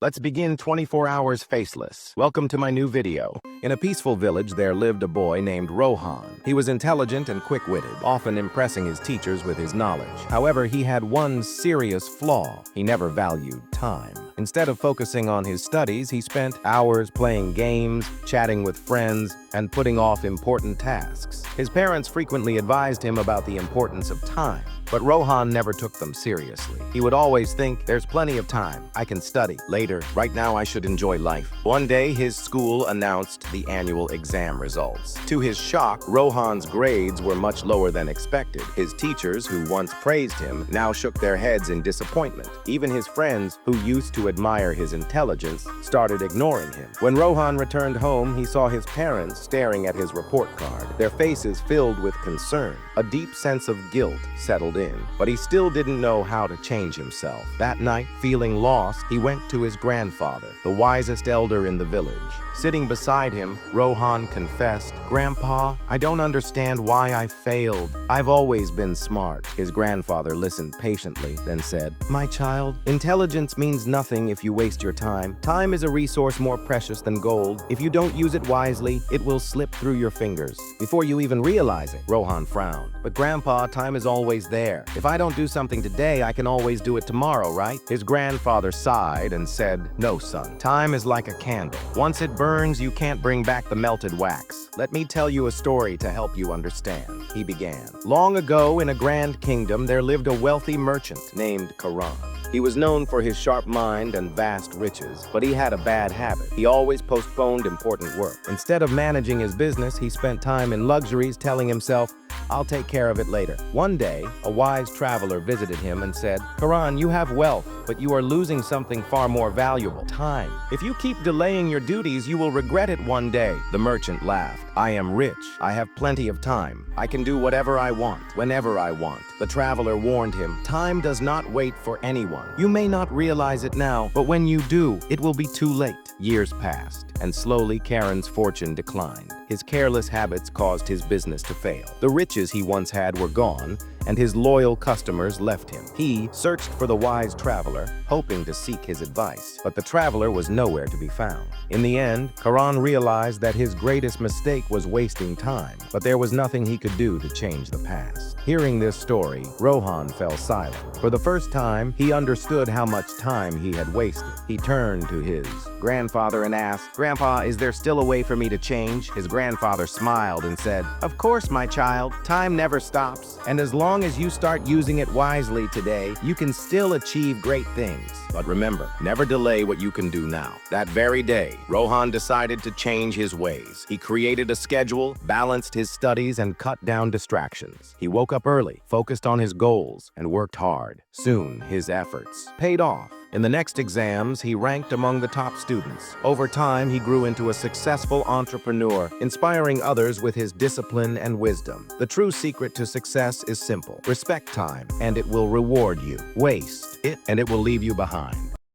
Let's begin 24 hours faceless. Welcome to my new video. In a peaceful village, there lived a boy named Rohan. He was intelligent and quick-witted, often impressing his teachers with his knowledge. However, he had one serious flaw. He never valued time. Instead of focusing on his studies, he spent hours playing games, chatting with friends, and putting off important tasks. His parents frequently advised him about the importance of time, but Rohan never took them seriously. He would always think, there's plenty of time, I can study later, right now I should enjoy life. One day, his school announced the annual exam results. To his shock, Rohan's grades were much lower than expected. His teachers, who once praised him, now shook their heads in disappointment. Even his friends, who used to admire his intelligence, started ignoring him. When Rohan returned home, he saw his parents staring at his report card, their faces filled with concern. A deep sense of guilt settled in, but he still didn't know how to change himself. That night, feeling lost, he went to his grandfather, the wisest elder in the village. Sitting beside him, Rohan confessed, "Grandpa, I don't understand why I failed. I've always been smart." His grandfather listened patiently, then said, "My child, intelligence means nothing if you waste your time. Time is a resource more precious than gold. If you don't use it wisely, it will slip through your fingers. Before you even realize it." Rohan frowned. "But Grandpa, time is always there. If I don't do something today, I can always do it tomorrow, right?" His grandfather sighed and said, "No, son. Time is like a candle. Once it burns, you can't bring back the melted wax. Let me tell you a story to help you understand," he began. Long ago, in a grand kingdom, there lived a wealthy merchant named Karan. He was known for his sharp mind and vast riches, but he had a bad habit. He always postponed important work. Instead of managing his business, he spent time in luxuries, telling himself, "I'll take care of it later." One day, a wise traveler visited him and said, "Karan, you have wealth, but you are losing something far more valuable, time. If you keep delaying your duties, you will regret it one day." The merchant laughed. "I am rich. I have plenty of time. I can do whatever I want, whenever I want." The traveler warned him, "Time does not wait for anyone. You may not realize it now, but when you do, it will be too late." Years passed, and slowly Karan's fortune declined. His careless habits caused his business to fail. The riches he once had were gone, and his loyal customers left him. He searched for the wise traveler, hoping to seek his advice, but the traveler was nowhere to be found. In the end, Karan realized that his greatest mistake was wasting time, but there was nothing he could do to change the past. Hearing this story, Rohan fell silent. For the first time, he understood how much time he had wasted. He turned to his grandfather and asked, "Grandpa, is there still a way for me to change?" His grandfather smiled and said, "Of course, my child. Time never stops, and as long as you start using it wisely today, you can still achieve great things. But remember, never delay what you can do now." That very day, Rohan decided to change his ways. He created a schedule, balanced his studies, and cut down distractions. He woke up early, focused on his goals, and worked hard. Soon, his efforts paid off. In the next exams, he ranked among the top students. Over time, he grew into a successful entrepreneur, inspiring others with his discipline and wisdom. The true secret to success is simple. Respect time, and it will reward you. Waste it, and it will leave you behind.